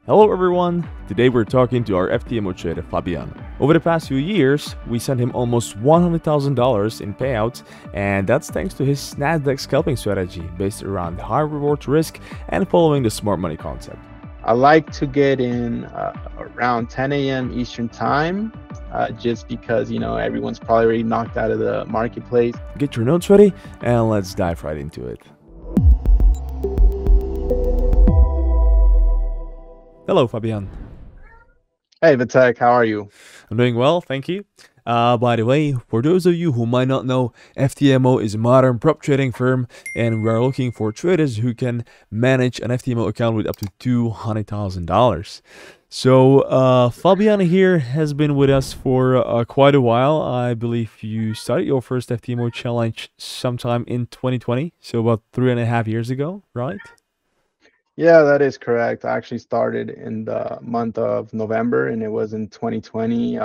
Hello everyone! Today we're talking to our FTMO trader Fabian. Over the past few years, we sent him almost $100,000 in payouts, and that's thanks to his Nasdaq scalping strategy based around high reward risk and following the smart money concept. I like to get in around 10 a.m. Eastern time, just because, everyone's probably already knocked out of the marketplace. Get your notes ready and let's dive right into it. Hello, Fabian. Hey, Vitek, how are you? I'm doing well, thank you. By the way, for those of you who might not know, FTMO is a modern prop trading firm, and we are looking for traders who can manage an FTMO account with up to $200,000. So, Fabian here has been with us for quite a while. I believe you started your first FTMO challenge sometime in 2020, so about 3.5 years ago, right? Yeah, that is correct. I actually started in the month of November, and it was in 2020.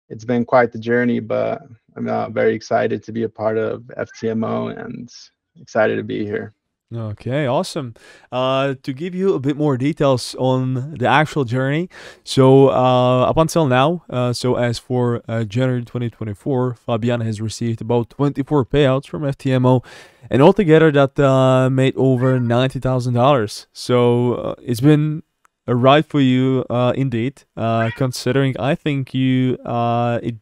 It's been quite the journey, but I'm very excited to be a part of FTMO and excited to be here. Okay, awesome. To give you a bit more details on the actual journey, so up until now, so as for January 2024, Fabian has received about 24 payouts from FTMO, and altogether that made over $90,000. So it's been a ride for you, indeed. Considering I think it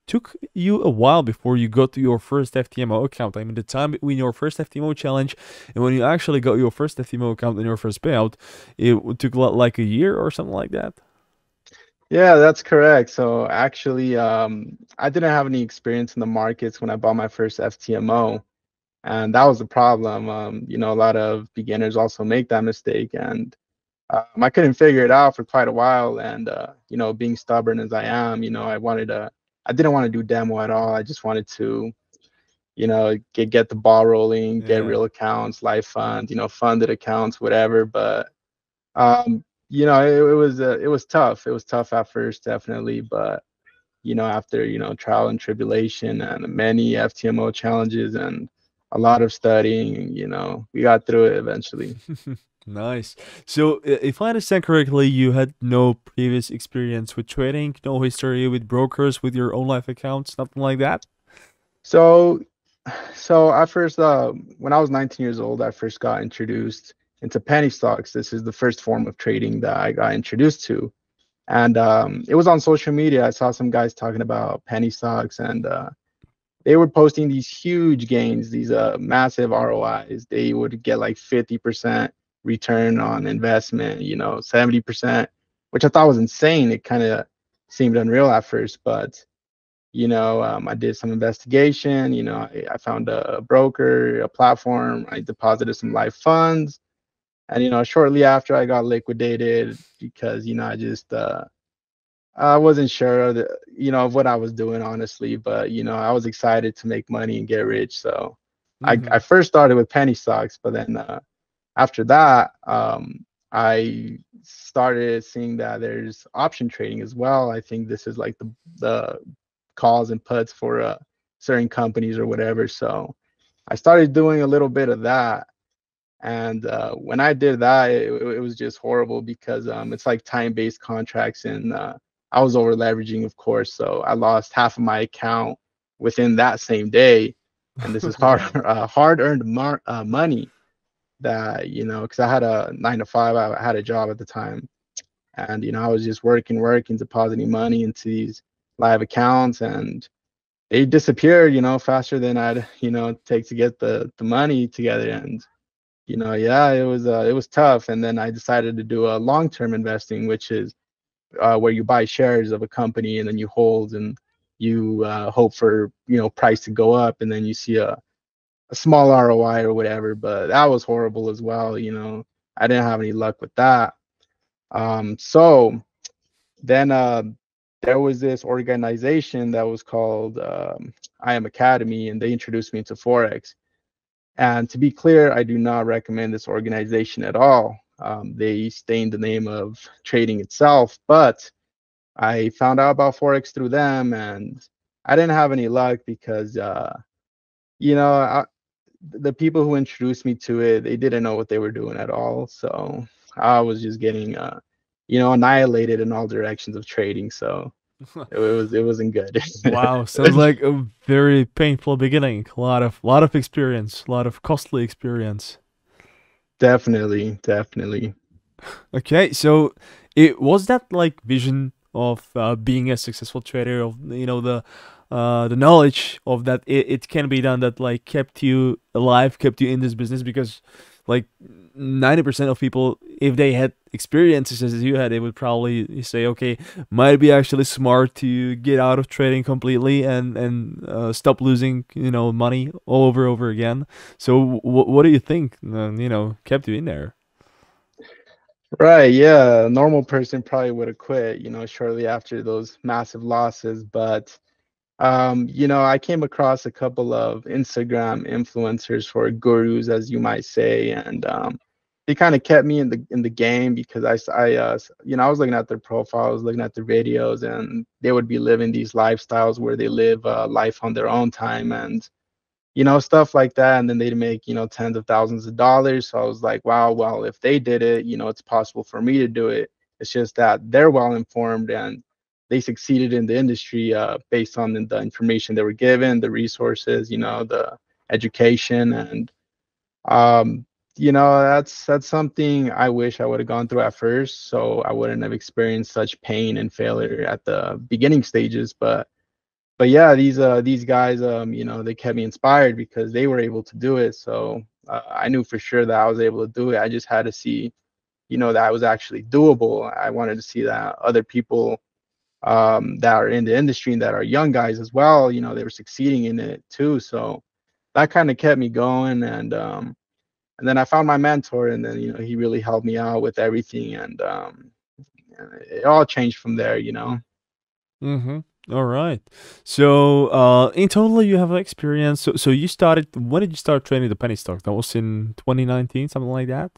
took you a while before you got to your first FTMO account. I mean, the time between your first FTMO challenge and when you actually got your first FTMO account and your first payout, it took like a year or something like that. Yeah, that's correct. So actually, I didn't have any experience in the markets when I bought my first FTMO, and that was the problem. A lot of beginners also make that mistake, and I couldn't figure it out for quite a while. And being stubborn as I am, I didn't want to do demo at all. I just wanted to, get the ball rolling, get real accounts, live funds, funded accounts, whatever. But it was tough. It was tough at first, definitely. But after trial and tribulation and many FTMO challenges and a lot of studying, we got through it eventually. Nice. So, if I understand correctly, you had no previous experience with trading, no history with brokers, with your own life accounts, nothing like that? So I first, when I was 19 years old, I first got introduced into penny stocks. This is the first form of trading that I got introduced to. And it was on social media. I saw some guys talking about penny stocks, and they were posting these huge gains, these massive ROIs. They would get like 50% return on investment, 70%, which I thought was insane. It kind of seemed unreal at first, but I did some investigation. I found a broker, a platform. I deposited some live funds, and shortly after I got liquidated because I wasn't sure of of what I was doing, honestly, but I was excited to make money and get rich. So I first started with penny stocks, but then after that, I started seeing that there's option trading as well. I think this is like the calls and puts for certain companies or whatever. So I started doing a little bit of that. And when I did that, it was just horrible because it's like time-based contracts, and I was over leveraging, of course. So I lost half of my account within that same day. And this is hard-earned money that, because I had a 9 to 5, I had a job at the time. And, I was just working, depositing money into these live accounts, and they disappeared, faster than I'd, take to get the money together. And, it was tough. And then I decided to do a long-term investing, which is where you buy shares of a company and then you hold and you hope for, price to go up, and then you see a small ROI or whatever. But that was horrible as well. I didn't have any luck with that. So then there was this organization that was called I Am Academy, and they introduced me to Forex. And to be clear, I do not recommend this organization at all. They stain the name of trading itself, but I found out about Forex through them, and I didn't have any luck because, the people who introduced me to it, they didn't know what they were doing at all. So I was just getting annihilated in all directions of trading. So it wasn't good. Wow, sounds like a very painful beginning. A lot of experience, a lot of costly experience. Definitely. Okay, so it was that like vision of being a successful trader, of the knowledge of that it can be done, that like kept you alive, kept you in this business. Because like 90% of people, if they had experiences as you had, they would probably say, okay, might be actually smart to get out of trading completely and stop losing money all over again. So what do you think kept you in there? Right, yeah. A normal person probably would have quit, shortly after those massive losses. But I came across a couple of Instagram influencers, or gurus, as you might say, and they kind of kept me in the game, because I was looking at their profiles, looking at their videos, and they would be living these lifestyles where they live life on their own time, and stuff like that. And then they'd make, tens of thousands of dollars. So I was like, wow, well, if they did it, it's possible for me to do it. It's just that they're well informed and they succeeded in the industry based on the information they were given, the resources, the education. And that's something I wish I would have gone through at first, so I wouldn't have experienced such pain and failure at the beginning stages. But yeah, these guys, they kept me inspired because they were able to do it. So I knew for sure that I was able to do it. I just had to see, that it was actually doable. I wanted to see that other people that are in the industry and that are young guys as well, they were succeeding in it too. So that kind of kept me going. And then I found my mentor, and then he really helped me out with everything, and it all changed from there. Mm-hmm. All right. So, in total, you have experience. So you started. When did you start trading the penny stock? That was in 2019, something like that.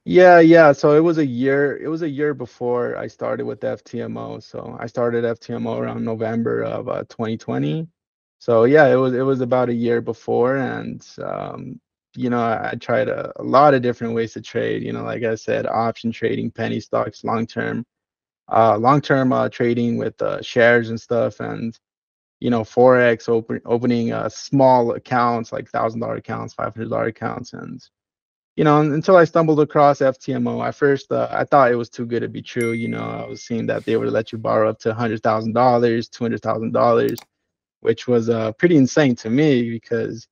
Yeah. So it was a year. It was a year before I started with FTMO. So I started FTMO around November of 2020. So yeah, it was about a year before, and I tried a lot of different ways to trade. Like I said, option trading, penny stocks, long-term trading with shares and stuff, and forex, opening small accounts, like $1,000 accounts, $500 accounts. And until I stumbled across FTMO. At first I thought it was too good to be true. I was seeing that they would let you borrow up to $100,000, $200,000, which was pretty insane to me, because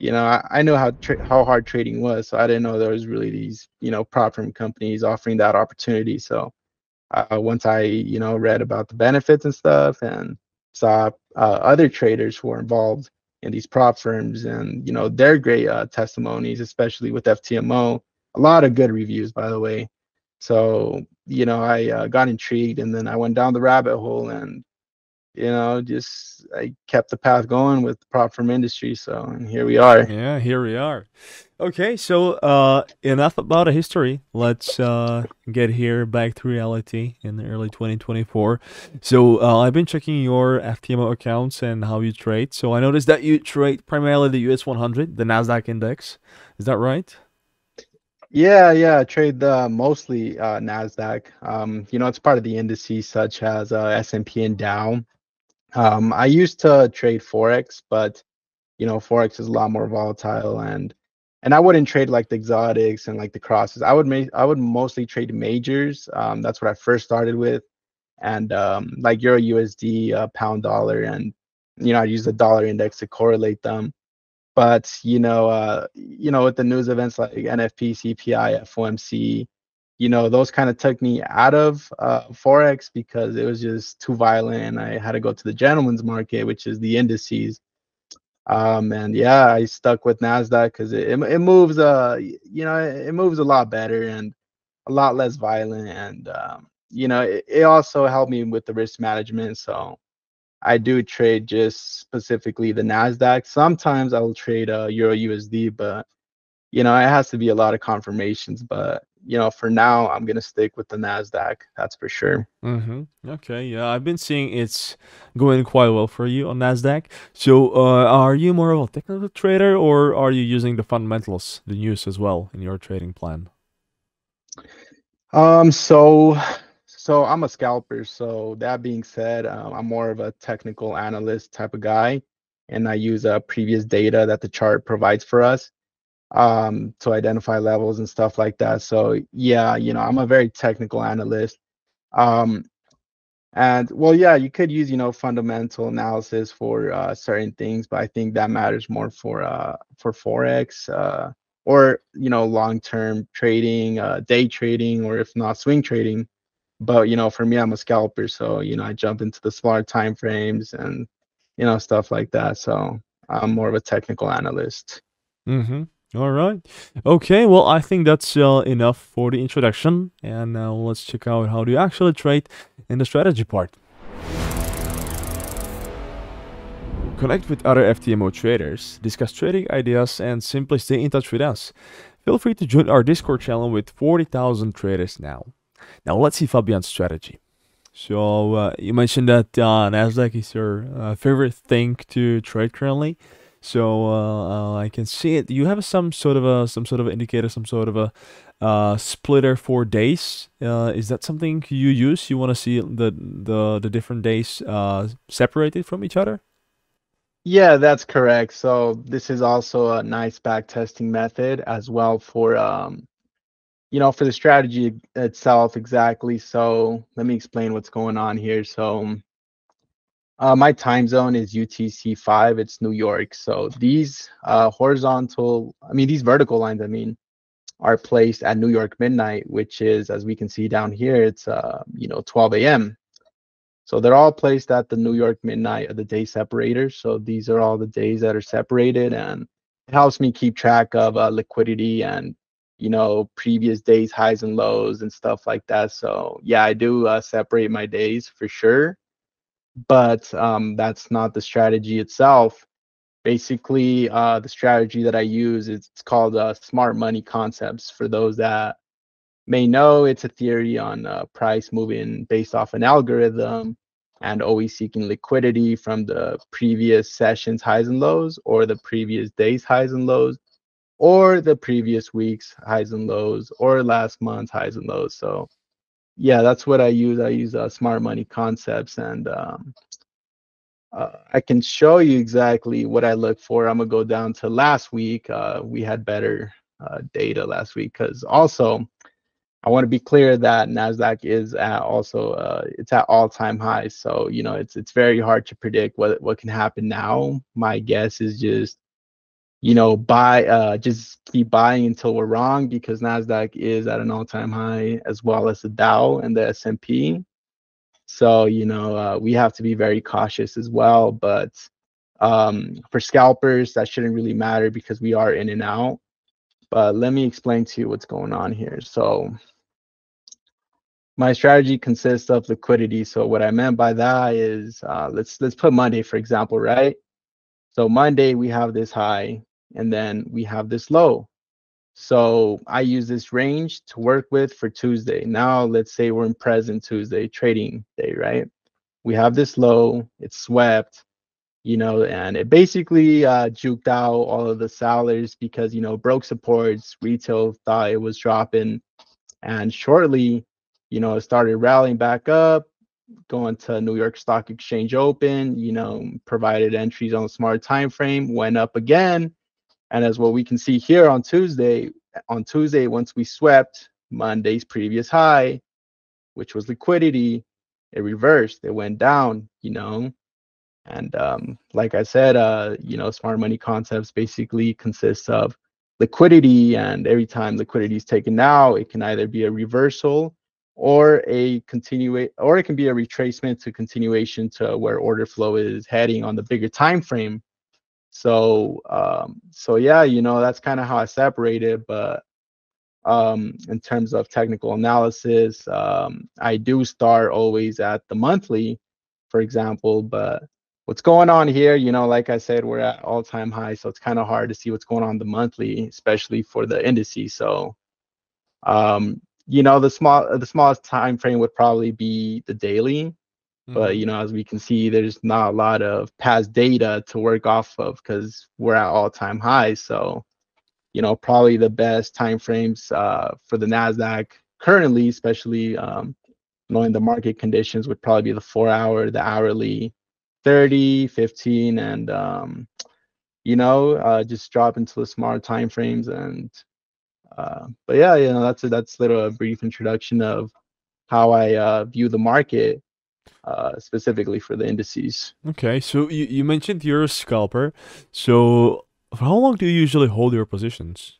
I knew how hard trading was, so I didn't know there was really these prop firm companies offering that opportunity. So once I read about the benefits and stuff, and saw other traders who are involved in these prop firms, and their great testimonies, especially with FTMO, a lot of good reviews, by the way. So I got intrigued, and then I went down the rabbit hole, and just I kept the path going with the prop firm industry. So, and here we are. Yeah, here we are. Okay, so enough about the history. Let's get here back to reality in the early 2024. So I've been checking your FTMO accounts and how you trade. So I noticed that you trade primarily the US 100, the Nasdaq index. Is that right? Yeah. I trade mostly Nasdaq. It's part of the indices such as S&P and Dow. I used to trade Forex, but Forex is a lot more volatile, and I wouldn't trade like the exotics and like the crosses. I would mostly trade majors. That's what I first started with, and like Euro USD, pound dollar, and I use the dollar index to correlate them. But with the news events like NFP, CPI, FOMC, those kind of took me out of Forex, because it was just too violent, and I had to go to the gentleman's market, which is the indices. And yeah, I stuck with Nasdaq because it moves it moves a lot better and a lot less violent, and it also helped me with the risk management. So I do trade just specifically the Nasdaq. Sometimes I'll trade Euro USD, but it has to be a lot of confirmations. But for now, I'm gonna stick with the Nasdaq. That's for sure. Mm-hmm. Okay, yeah, I've been seeing it's going quite well for you on Nasdaq. So, are you more of a technical trader, or are you using the fundamentals, the news as well, in your trading plan? So I'm a scalper. So that being said, I'm more of a technical analyst type of guy, and I use previous data that the chart provides for us to identify levels and stuff like that. So yeah, I'm a very technical analyst. Um, and well, yeah, you could use fundamental analysis for certain things, but I think that matters more for forex or long-term trading, day trading, or if not swing trading. But for me, I'm a scalper, so I jump into the smaller time frames and stuff like that. So I'm more of a technical analyst. Mm-hmm. All right. Okay. Well, I think that's enough for the introduction, and now let's check out how do you actually trade in the strategy part. Connect with other FTMO traders, discuss trading ideas, and simply stay in touch with us. Feel free to join our Discord channel with 40,000 traders now. Now let's see Fabian's strategy. So you mentioned that Nasdaq is your favorite thing to trade currently. So I can see it. You have some sort of indicator, some sort of a splitter for days. Is that something you use? You want to see the different days separated from each other? Yeah, that's correct. So this is also a nice back testing method as well for for the strategy itself exactly. So let me explain what's going on here. So my time zone is UTC 5. It's New York. So these these vertical lines, are placed at New York midnight, which is, as we can see down here, it's 12 a.m. So they're all placed at the New York midnight of the day separators. So these are all the days that are separated, and it helps me keep track of liquidity and previous days highs and lows and stuff like that. So yeah, I do separate my days for sure, but that's not the strategy itself. Basically, the strategy that I use is it's called smart money concepts. For those that may know, it's a theory on price moving based off an algorithm and always seeking liquidity from the previous session's highs and lows, or the previous day's highs and lows, or the previous week's highs and lows, or last month's highs and lows. So yeah, that's what I use. I use smart money concepts, and I can show you exactly what I look for. I'm gonna go down to last week. We had better data last week, because also I want to be clear that Nasdaq is at also it's at all-time highs. So it's very hard to predict what can happen now. My guess is just buy just keep buying until we're wrong, because Nasdaq is at an all-time high, as well as the Dow and the S&P. So we have to be very cautious as well. But for scalpers, that shouldn't really matter because we are in and out. But let me explain to you what's going on here. So my strategy consists of liquidity. So what I meant by that is let's put Monday, for example, right? So Monday we have this high, and then we have this low. So I use this range to work with for Tuesday. Now let's say we're in present Tuesday, trading day, right? We have this low, it's swept, and it basically juked out all of the sellers because broke supports, retail thought it was dropping, and shortly it started rallying back up, going to New York Stock Exchange Open, provided entries on a smart time frame, went up again. And as what we can see here on Tuesday, once we swept Monday's previous high, which was liquidity, it reversed, it went down, and like I said, smart money concepts basically consists of liquidity, and every time liquidity is taken out, it can either be a reversal or it can be a retracement to continuation to where order flow is heading on the bigger time frame. So yeah, that's kind of how I separate it. But in terms of technical analysis, I do start always at the monthly, for example. But what's going on here, like I said, we're at all-time high, so it's kind of hard to see what's going on the monthly, especially for the indices. So the smallest time frame would probably be the daily. But as we can see, there's not a lot of past data to work off of because we're at all-time highs. So probably the best time frames for the Nasdaq currently, especially knowing the market conditions, would probably be the 4-hour, the hourly, 30, 15, and just drop into the smaller time frames. And but yeah, that's a brief introduction of how I view the market, specifically for the indices. Okay, so you mentioned you're a scalper. So for how long do you usually hold your positions?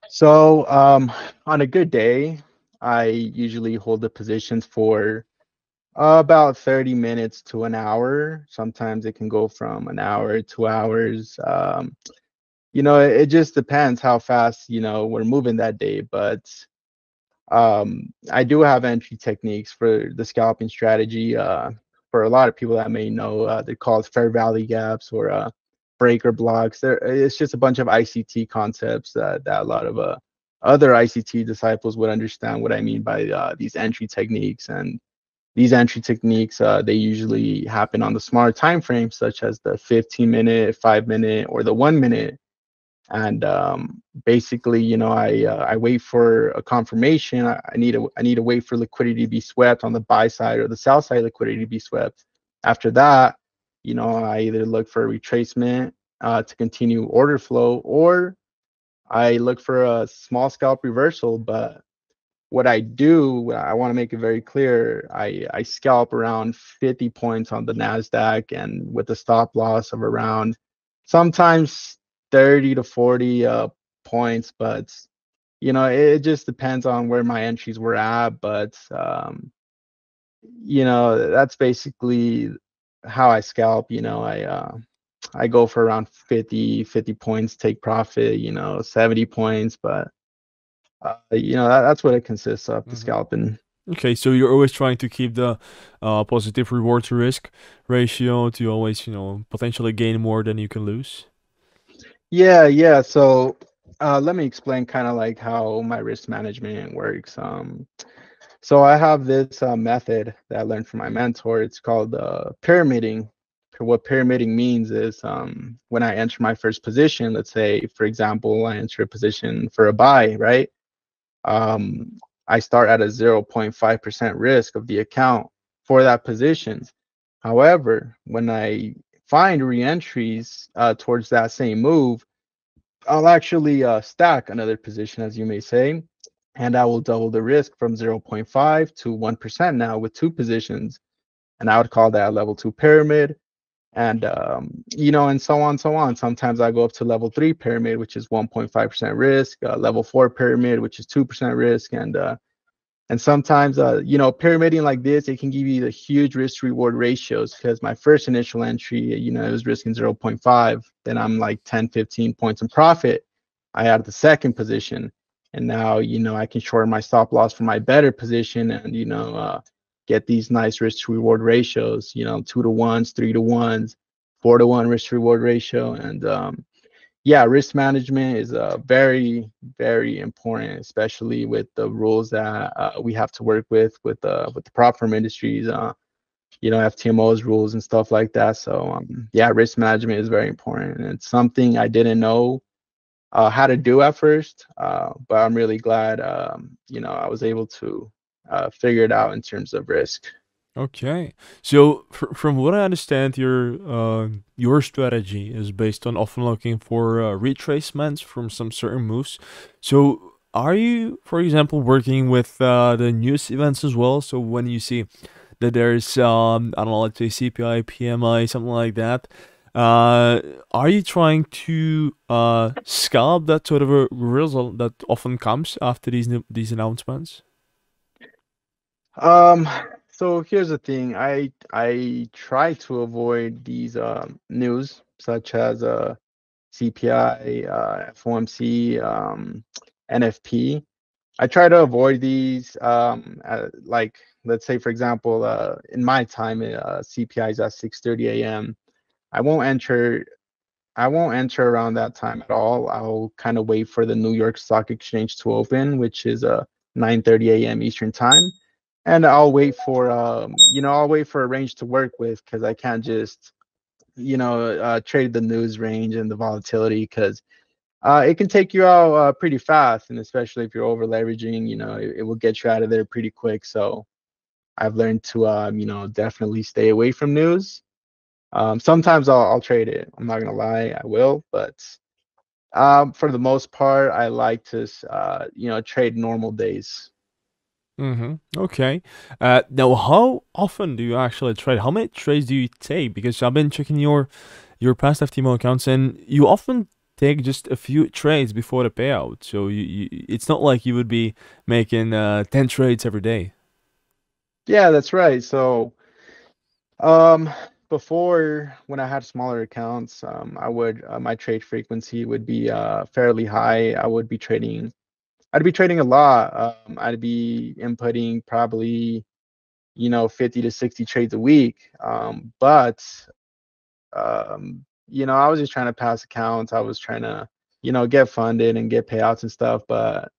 So on a good day, I usually hold the positions for about 30 minutes to an hour. Sometimes it can go from an hour, 2 hours. It just depends how fast, we're moving that day. But I do have entry techniques for the scalping strategy. For a lot of people that may know, they're called fair value gaps or breaker blocks. It's just a bunch of ICT concepts that a lot of other ICT disciples would understand what I mean by these entry techniques. And these entry techniques, they usually happen on the smaller time frames, such as the 15-minute, 5-minute, or the 1-minute. And basically, I wait for a confirmation. I need to wait for liquidity to be swept on the buy side or the sell side liquidity to be swept. After that, I either look for a retracement to continue order flow, or I look for a small scalp reversal. But what I do, I want to make it very clear, I scalp around 50 points on the NASDAQ, and with a stop loss of around sometimes 30 to 40 points. But it just depends on where my entries were at. But that's basically how I scalp. I go for around 50 points, take profit, 70 points. But that's what it consists of, the scalping. Okay, so you're always trying to keep the positive reward to risk ratio to always, potentially gain more than you can lose. Yeah. So let me explain kind of like how my risk management works. So I have this method that I learned from my mentor. It's called pyramiding. What pyramiding means is when I enter my first position, let's say, for example, I enter a position for a buy, right? I start at a 0.5% risk of the account for that position. However, when I find re-entries towards that same move, I'll actually stack another position, as you may say, and I will double the risk from 0.5 to 1% now with two positions. And I would call that a level 2 pyramid. And and so on, so on. Sometimes I go up to level 3 pyramid, which is 1.5% risk, level 4 pyramid, which is 2% risk, and sometimes pyramiding like this, it can give you the huge risk reward ratios, because my first initial entry, it was risking 0.5, then I'm like 10, 15 points in profit. I added the second position, and now I can shorten my stop loss for my better position, and get these nice risk to reward ratios, 2 to 1s, 3 to 1s, 4 to 1 risk to reward ratio. And yeah, risk management is very, very important, especially with the rules that we have to work with the prop firm industries, FTMO's rules and stuff like that. So yeah, risk management is very important, and it's something I didn't know how to do at first, but I'm really glad I was able to figure it out in terms of risk. Okay, so from what I understand, your strategy is based on often looking for retracements from some certain moves. So are you, for example, working with the news events as well? So when you see that there's I don't know, let's say CPI, PMI, something like that, are you trying to scalp that sort of a result that often comes after these announcements? So here's the thing. I try to avoid these news such as CPI, FOMC, NFP. I try to avoid these. Like, let's say, for example, in my time, CPI is at 6:30 a.m. I won't enter. I won't enter around that time at all. I'll kind of wait for the New York Stock Exchange to open, which is 9:30 a.m. Eastern time, and I'll wait for I'll wait for a range to work with, because I can't just trade the news range and the volatility, because It can take you out pretty fast, and especially if you're over leveraging, it will get you out of there pretty quick. So I've learned to, definitely stay away from news. Sometimes I'll trade it. I'm not gonna lie, I will, but for the most part, I like to, trade normal days. Okay. Now, how often do you actually trade? How many trades do you take? Because I've been checking your past FTMO accounts, and you often take just a few trades before the payout. So it's not like you would be making 10 trades every day. Yeah, that's right. So um, before, when I had smaller accounts, I would my trade frequency would be fairly high. I'd be trading a lot. I'd be inputting probably 50 to 60 trades a week. But I was just trying to pass accounts. I was trying to get funded and get payouts and stuff. But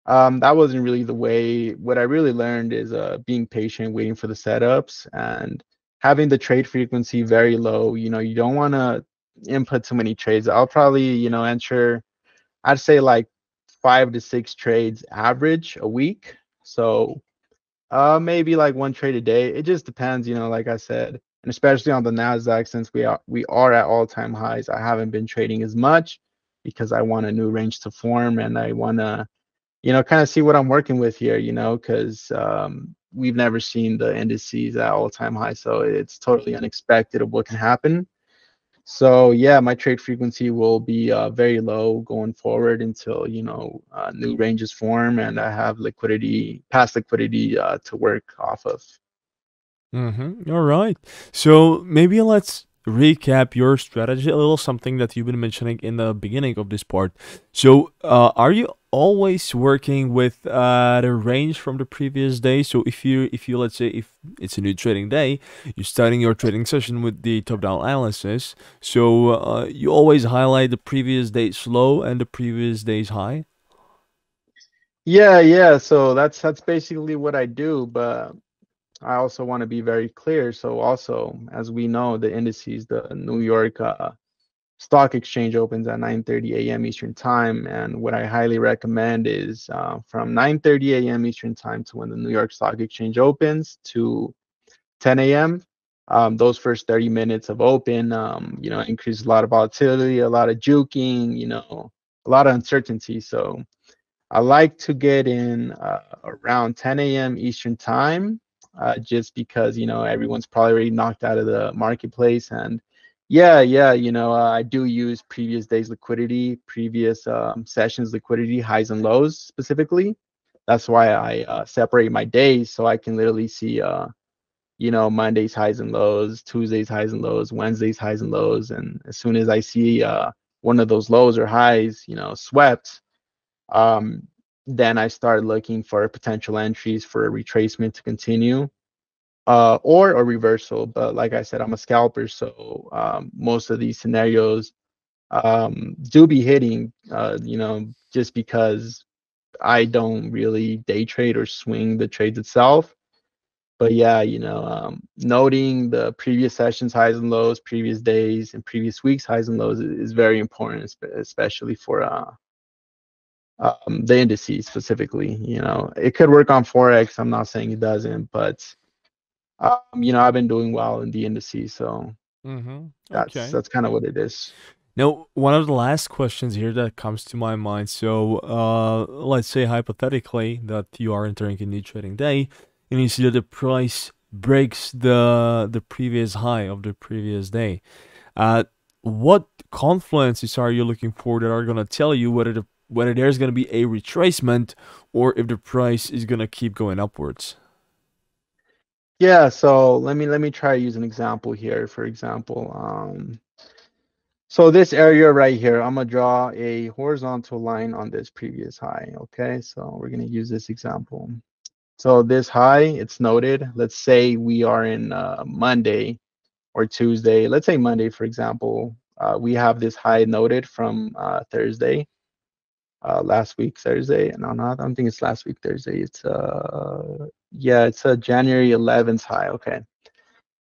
that wasn't really the way. What I really learned is being patient, waiting for the setups, and having the trade frequency very low. You don't want to input too many trades. I'll probably enter, I'd say, like 5 to 6 trades average a week. So maybe like one trade a day. It just depends, like I said, and especially on the Nasdaq, since we are at all-time highs. I haven't been trading as much because I want a new range to form, and I want to kind of see what I'm working with here, because we've never seen the indices at all-time high, so it's totally unexpected of what can happen. So yeah, my trade frequency will be very low going forward until new ranges form and I have past liquidity to work off of. All right. So maybe let's recap your strategy a little, something that you've been mentioning in the beginning of this part. So, are you always working with the range from the previous day? So if you let's say if it's a new trading day, you're starting your trading session with the top-down analysis. So, you always highlight the previous day's low and the previous day's high. Yeah. So that's basically what I do, but I also want to be very clear. So also, as we know, the indices, the New York Stock Exchange opens at 9:30 a.m. Eastern Time, and what I highly recommend is from 9:30 a.m. Eastern Time to when the New York Stock Exchange opens to 10 a.m. Those first 30 minutes of open, increase a lot of volatility, a lot of juking, a lot of uncertainty. So I like to get in around 10 a.m. Eastern Time, just because everyone's probably already knocked out of the marketplace. And yeah, I do use previous days liquidity, previous sessions liquidity, highs and lows specifically. That's why I separate my days so I can literally see Monday's highs and lows, Tuesday's highs and lows, Wednesday's highs and lows, and as soon as I see one of those lows or highs, swept, um, then I start looking for potential entries for a retracement to continue, or a reversal. But like I said, I'm a scalper, so most of these scenarios do be hitting, just because I don't really day trade or swing the trades itself. But yeah, noting the previous sessions highs and lows, previous days and previous weeks highs and lows is very important, especially for the indices specifically. It could work on Forex. I'm not saying it doesn't, but I've been doing well in the indices, so that's Okay. kind of what it is. Now, one of the last questions here that comes to my mind. So, let's say hypothetically that you are entering a new trading day, and you see that the price breaks the previous high of the previous day. Uh, what confluences are you looking for that are gonna tell you whether there's gonna be a retracement or if the price is gonna keep going upwards? Yeah, so let me try to use an example here. For example, so this area right here, I'm gonna draw a horizontal line on this previous high. Okay, so we're gonna use this example. So this high, it's noted. Let's say we are in Monday or Tuesday. Let's say Monday, for example. We have this high noted from Thursday, last week Thursday. No, I don't think it's last week Thursday. It's yeah, it's a January 11th high. Okay.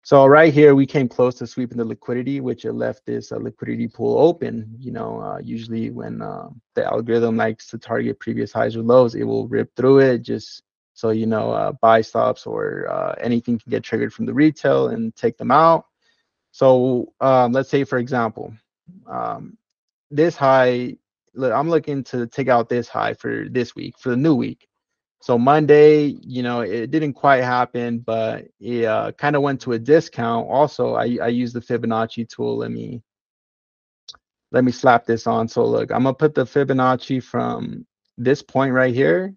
So right here, we came close to sweeping the liquidity, which it left this liquidity pool open. Usually when the algorithm likes to target previous highs or lows, it will rip through it just so, buy stops or anything can get triggered from the retail and take them out. So let's say, for example, this high, look, I'm looking to take out this high for this week, for the new week. So Monday, it didn't quite happen, but it kind of went to a discount. Also, I used the Fibonacci tool. Let me slap this on. So look, I'm gonna put the Fibonacci from this point right here,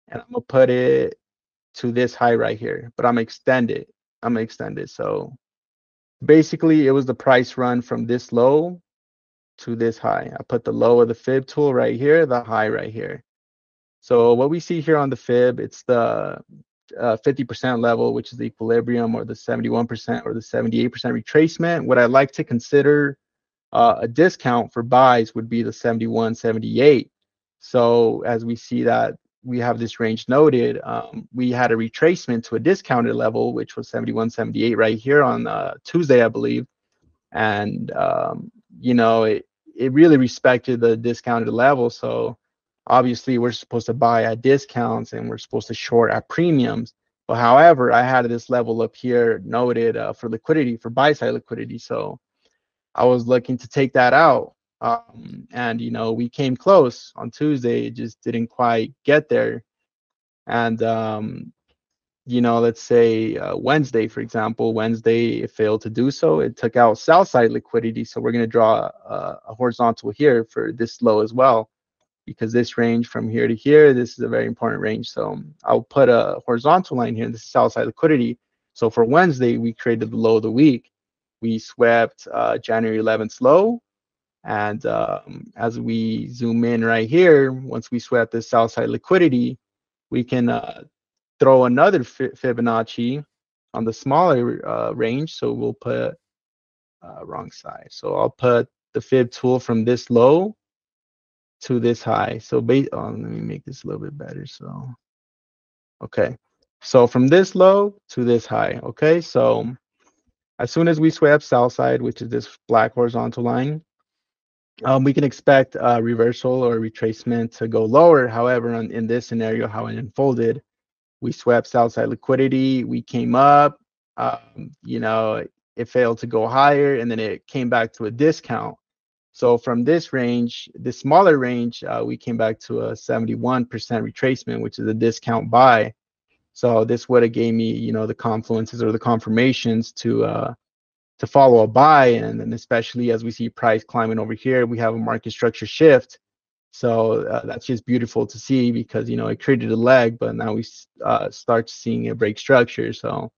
and I'm gonna put it to this high right here. But I'm gonna extend it. So basically, it was the price run from this low to this high. I put the low of the Fib tool right here, the high right here. So what we see here on the Fib, it's the 50% level, which is the equilibrium, or the 71% or the 78% retracement. What I like to consider a discount for buys would be the 71, 78. So as we see that we have this range noted, we had a retracement to a discounted level, which was 71, 78 right here on Tuesday, I believe. And, it really respected the discounted level. So obviously we're supposed to buy at discounts and we're supposed to short at premiums. But however, I had this level up here noted for liquidity, for buy side liquidity. So I was looking to take that out. And, we came close on Tuesday. It just didn't quite get there. And, let's say Wednesday, for example, Wednesday, it failed to do so. It took out sell side liquidity. So we're going to draw a horizontal here for this low as well, because this range from here to here, this is a very important range. So I'll put a horizontal line here. This is sell side liquidity. So for Wednesday, we created the low of the week. We swept January 11th low. And as we zoom in right here, once we swept this sell side liquidity, we can throw another Fibonacci on the smaller range. So we'll put wrong side. So I'll put the Fib tool from this low to this high. So let me make this a little bit better. So, okay. So from this low to this high. Okay. So as soon as we swept sell side, which is this black horizontal line, we can expect a reversal or retracement to go lower. However, in this scenario, how it unfolded, we swept sell side liquidity. We came up, it failed to go higher, and then it came back to a discount. So from this range, this smaller range, we came back to a 71% retracement, which is a discount buy. So this would have gave me, the confluences or the confirmations to follow a buy. And then especially as we see price climbing over here, we have a market structure shift. So that's just beautiful to see, because, it created a leg, but now we start seeing it break structure. So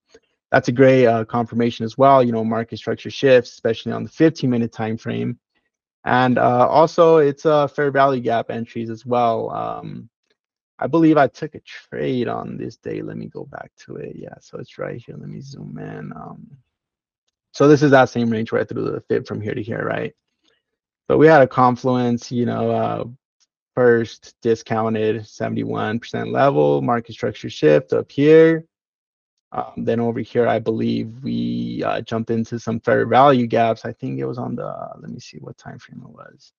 that's a great confirmation as well. Market structure shifts, especially on the 15-minute time frame. And also, it's fair value gap entries as well. I believe I took a trade on this day. Let me go back to it. Yeah, so it's right here. Let me zoom in. So this is that same range right through the Fib from here to here, right? But we had a confluence, first discounted 71% level, market structure shift up here. Then over here, I believe we jumped into some fair value gaps. I think it was on the, let me see what time frame it was.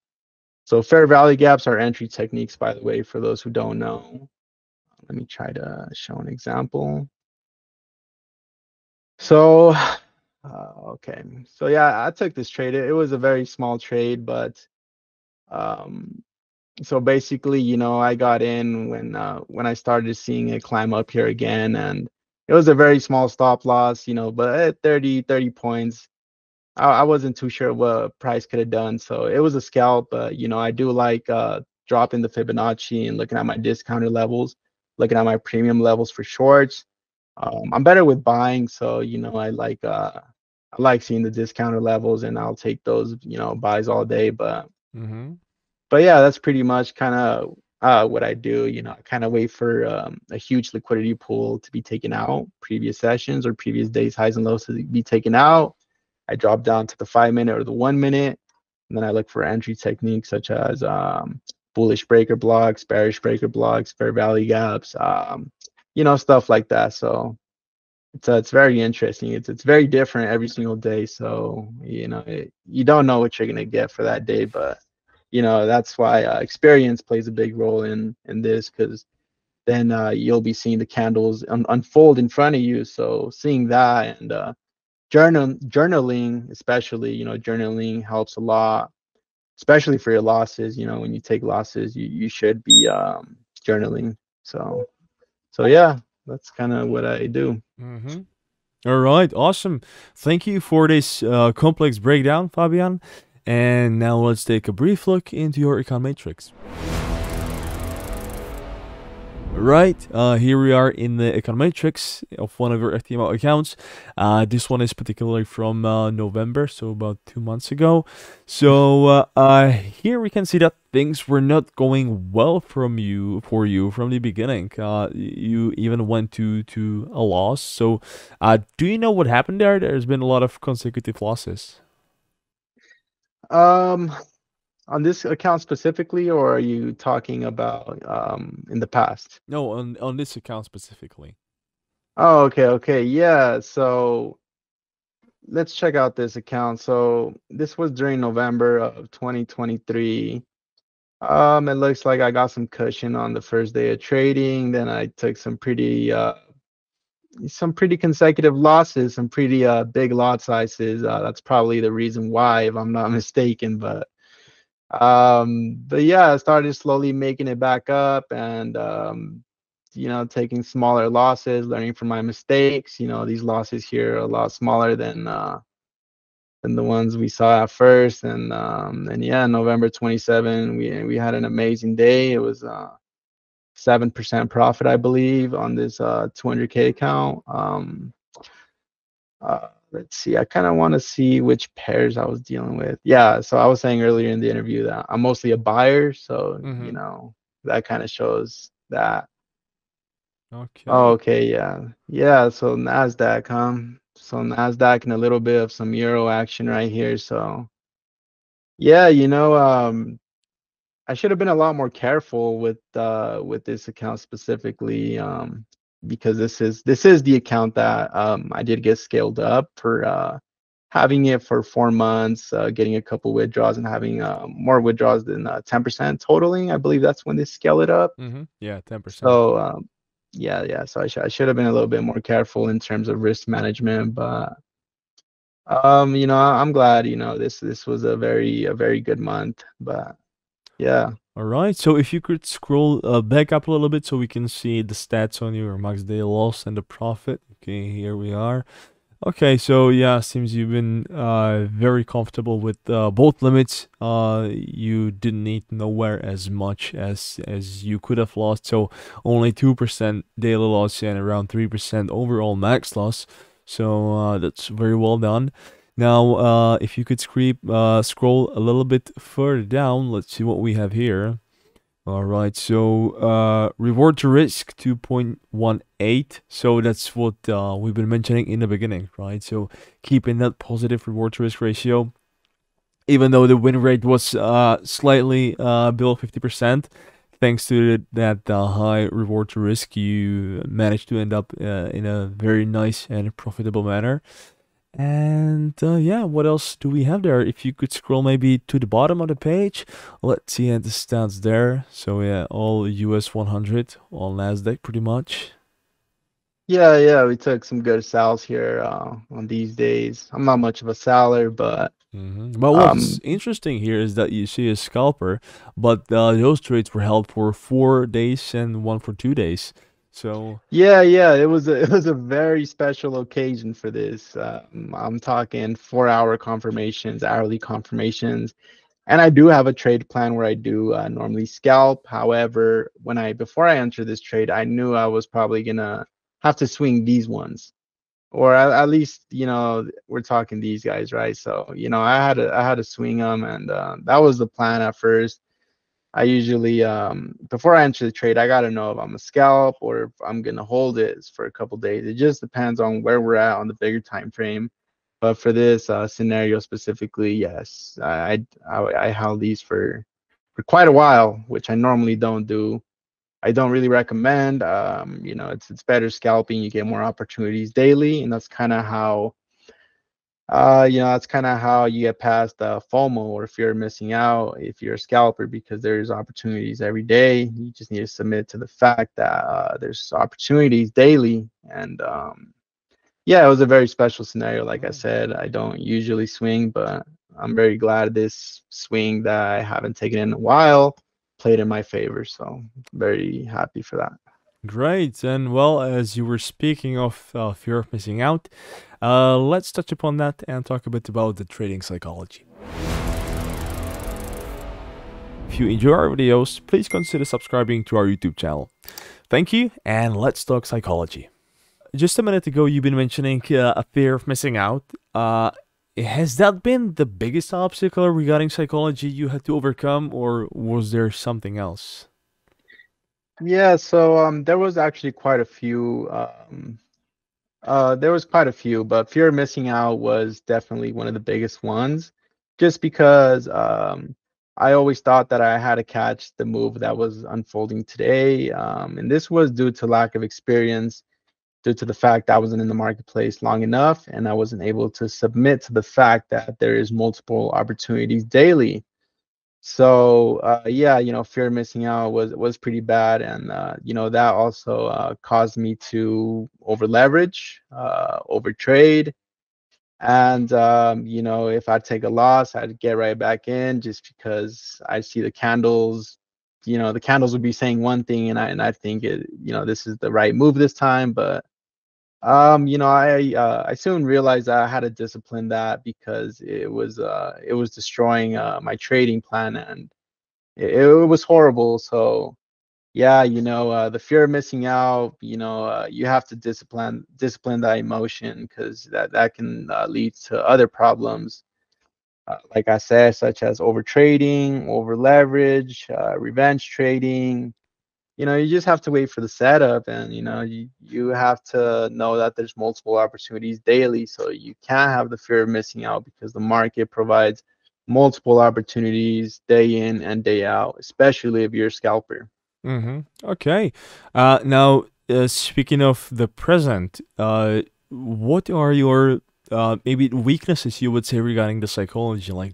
So fair value gaps are entry techniques, by the way, for those who don't know. Let me try to show an example. So, okay. So yeah, I took this trade. It was a very small trade, but so basically, I got in when I started seeing it climb up here again, and it was a very small stop loss, but at 30 points, I wasn't too sure what price could have done. So it was a scalp, but I do like dropping the Fibonacci and looking at my discounted levels, looking at my premium levels for shorts. I'm better with buying, so I like seeing the discounted levels, and I'll take those buys all day. But yeah, that's pretty much kind of what I do. I kind of wait for a huge liquidity pool to be taken out, previous sessions or previous days highs and lows to be taken out. I drop down to the 5-minute or the 1-minute, and then I look for entry techniques such as bullish breaker blocks, bearish breaker blocks, fair value gaps, stuff like that. So it's very interesting. It's very different every single day. So you know, you don't know what you're gonna get for that day, but you know that's why experience plays a big role in this, because then you'll be seeing the candles unfold in front of you. So seeing that and journaling, especially, you know, journaling helps a lot, especially for your losses. You know, when you take losses, you should be journaling. So yeah, that's kind of what I do. Mm-hmm. All right, awesome. Thank you for this complex breakdown, Fabian. And now let's take a brief look into your account matrix. Right, here we are in the account matrix of one of your FTMO accounts. This one is particularly from November, so about 2 months ago. So here we can see that things were not going well for you from the beginning. You even went to a loss. So do you know what happened there? There's been a lot of consecutive losses. On this account specifically, or are you talking about in the past? No, on this account specifically. Oh, okay, yeah. So let's check out this account. So this was during November of 2023. It looks like I got some cushion on the first day of trading. Then I took some pretty consecutive losses, some pretty big lot sizes. That's probably the reason why, if I'm not mistaken. But yeah, I started slowly making it back up, and you know, taking smaller losses, learning from my mistakes. You know, these losses here are a lot smaller than the ones we saw at first. And yeah, November 27, we had an amazing day. It was 7% profit, I believe, on this 200K account. Let's see, I kind of want to see which pairs I was dealing with. Yeah, so I was saying earlier in the interview that I'm mostly a buyer, so you know, that kind of shows that. Okay. Oh, okay, yeah. So Nasdaq, so Nasdaq and a little bit of some euro action right here. So yeah, you know, I should have been a lot more careful with this account specifically, because this is the account that I did get scaled up for having it for 4 months, getting a couple withdrawals and having more withdrawals than 10% totaling. I believe that's when they scale it up. Yeah, 10%. So yeah. So I should have been a little bit more careful in terms of risk management, but you know, I'm glad, you know, this was a very good month. But yeah. All right, so if you could scroll back up a little bit so we can see the stats on your max daily loss and the profit. Okay, here we are. Okay, so yeah, seems you've been very comfortable with both limits. You didn't need nowhere as much as you could have lost. So only 2% daily loss and around 3% overall max loss. So that's very well done. Now, if you could scroll a little bit further down, let's see what we have here. All right, so reward to risk 2.18. So that's what we've been mentioning in the beginning, right? So keeping that positive reward to risk ratio, even though the win rate was slightly below 50%, thanks to that high reward to risk, you managed to end up in a very nice and profitable manner. And yeah, what else do we have there? If you could scroll maybe to the bottom of the page, let's see the stats there. So yeah, all US 100, all Nasdaq pretty much. Yeah, we took some good sales here on these days. I'm not much of a seller, but But what's interesting here is that you see a scalper, but those trades were held for 4 days and one for 2 days. So yeah, it was a very special occasion for this. I'm talking 4-hour confirmations, hourly confirmations, and I do have a trade plan where I do normally scalp. However, before I entered this trade, I knew I was probably gonna have to swing these ones, or at least, you know, we're talking these guys, right? So you know, I had to swing them, and that was the plan at first. I usually, before I enter the trade, I gotta know if I'm a scalp or if I'm gonna hold it for a couple days. It just depends on where we're at on the bigger time frame. But for this scenario specifically, yes, I held these for quite a while, which I normally don't do. I don't really recommend. It's better scalping. You get more opportunities daily, and that's kind of how you get past FOMO, or fear of missing out, if you're a scalper, because there's opportunities every day. You just need to submit to the fact that there's opportunities daily. And yeah, it was a very special scenario. Like I said, I don't usually swing, but I'm very glad this swing that I haven't taken in a while played in my favor. So very happy for that. Great. And well, as you were speaking of fear of missing out, let's touch upon that and talk a bit about the trading psychology. If you enjoy our videos, please consider subscribing to our YouTube channel. Thank you, and let's talk psychology. Just a minute ago, you've been mentioning a fear of missing out. Has that been the biggest obstacle regarding psychology you had to overcome, or was there something else? Yeah, so there was actually quite a few. There was quite a few, but fear of missing out was definitely one of the biggest ones, just because I always thought that I had to catch the move that was unfolding today, and this was due to lack of experience, due to the fact I wasn't in the marketplace long enough, and I wasn't able to submit to the fact that there is multiple opportunities daily. So yeah, fear of missing out was pretty bad, and that also caused me to over leverage, over trade, and if I take a loss, I'd get right back in, just because I see the candles. The candles would be saying one thing, and I think this is the right move this time, but I soon realized that I had to discipline that, because it was destroying my trading plan, and it was horrible. So yeah, the fear of missing out, you have to discipline that emotion, because that can lead to other problems, like I said, such as over trading, over leverage, revenge trading. You just have to wait for the setup, and you have to know that there's multiple opportunities daily, so you can't have the fear of missing out, because the market provides multiple opportunities day in and day out, especially if you're a scalper. Okay. Now, speaking of the present, what are your maybe weaknesses you would say regarding the psychology? Like,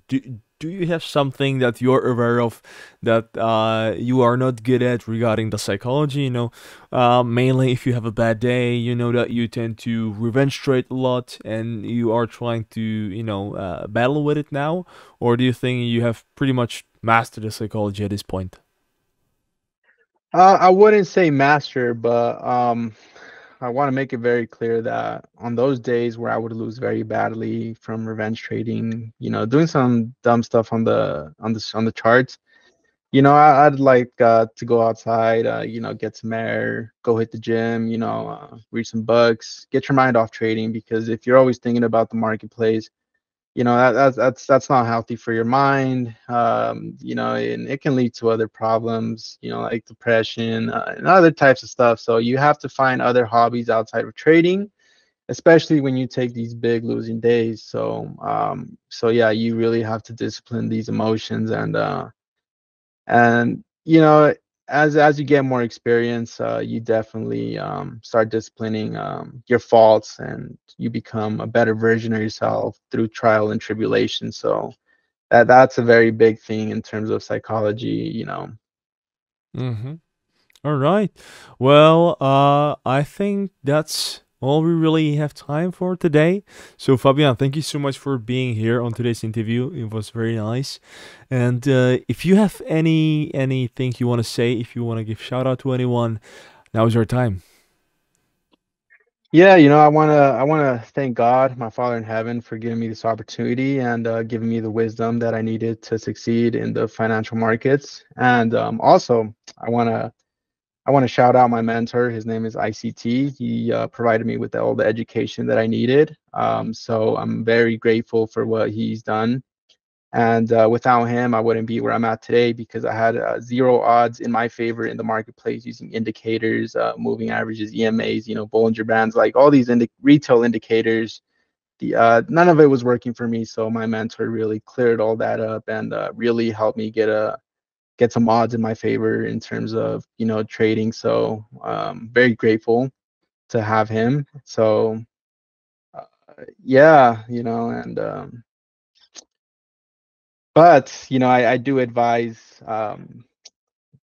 do you have something that you're aware of that you are not good at regarding the psychology? Mainly if you have a bad day, you know that you tend to revenge trade a lot, and you are trying to battle with it now, or do you think you have pretty much mastered the psychology at this point? I wouldn't say master, but I want to make it very clear that on those days where I would lose very badly from revenge trading, doing some dumb stuff on the charts, I'd like to go outside, get some air, go hit the gym, read some books, get your mind off trading, because if you're always thinking about the marketplace, that's not healthy for your mind, and it can lead to other problems, like depression, and other types of stuff. So you have to find other hobbies outside of trading, especially when you take these big losing days. So yeah, you really have to discipline these emotions, and as you get more experience, you definitely start disciplining your faults, and you become a better version of yourself through trial and tribulation. So that's a very big thing in terms of psychology. Mm-hmm. All right. Well, I think that's all we really have time for today. So, Fabian, thank you so much for being here on today's interview. It was very nice. And if you have anything you want to say, if you want to give shout out to anyone, now is your time. Yeah, I wanna thank God, my Father in heaven, for giving me this opportunity, and giving me the wisdom that I needed to succeed in the financial markets. And also, I wanna I want to shout out my mentor. His name is ICT. He provided me with all the education that I needed. So I'm very grateful for what he's done. And without him, I wouldn't be where I'm at today, because I had zero odds in my favor in the marketplace, using indicators, moving averages, EMAs, Bollinger Bands, like all these retail indicators. None of it was working for me. So my mentor really cleared all that up, and really helped me get get some odds in my favor in terms of, trading. So very grateful to have him. So yeah, but I do advise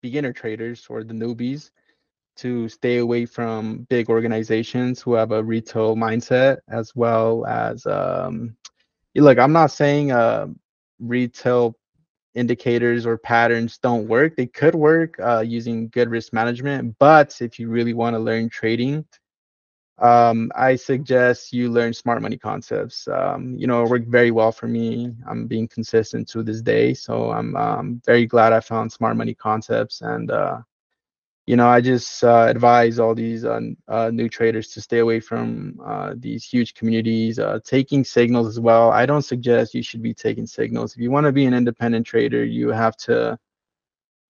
beginner traders or the newbies to stay away from big organizations who have a retail mindset, as well as look, I'm not saying retail indicators or patterns don't work. They could work using good risk management, but if you really want to learn trading, I suggest you learn smart money concepts. It worked very well for me. I'm being consistent to this day, so I'm very glad I found smart money concepts. And I just advise all these new traders to stay away from these huge communities, taking signals as well. I don't suggest you should be taking signals. If you want to be an independent trader, you have to,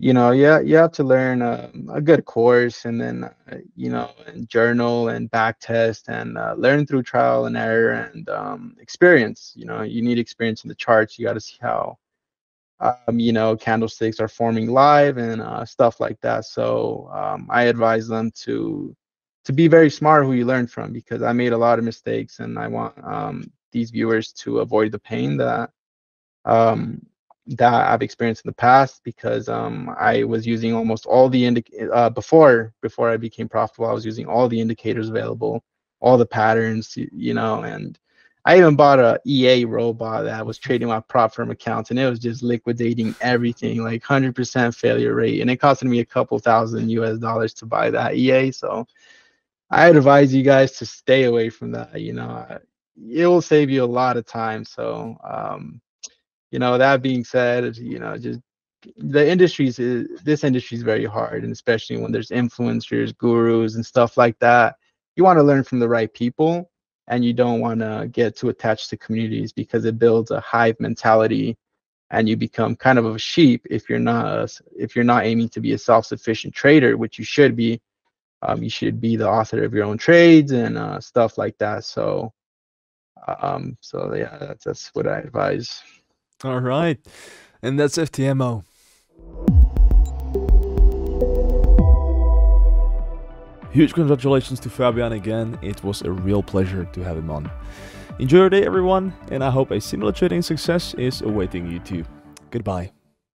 you have to learn a good course, and then, and journal and back test, and learn through trial and error and experience. You need experience in the charts. You got to see how candlesticks are forming live and stuff like that. So I advise them to be very smart who you learn from, because I made a lot of mistakes, and I want these viewers to avoid the pain that I've experienced in the past, because I was using almost all the before I became profitable. I was using all the indicators available, all the patterns, and I even bought a EA robot that was trading my prop firm accounts, and it was just liquidating everything, like 100% failure rate. And it costed me a couple $1,000 US to buy that EA. So I advise you guys to stay away from that. It will save you a lot of time. So, that being said, just this industry is very hard, and especially when there's influencers, gurus, and stuff like that. You want to learn from the right people, and you don't want to get too attached to communities, because it builds a hive mentality, and you become kind of a sheep if you're not aiming to be a self-sufficient trader, which you should be. You should be the author of your own trades and stuff like that. So yeah, that's what I advise. All right, and that's FTMO. Huge congratulations to Fabian again. It was a real pleasure to have him on. Enjoy your day, everyone, and I hope a similar trading success is awaiting you too. Goodbye.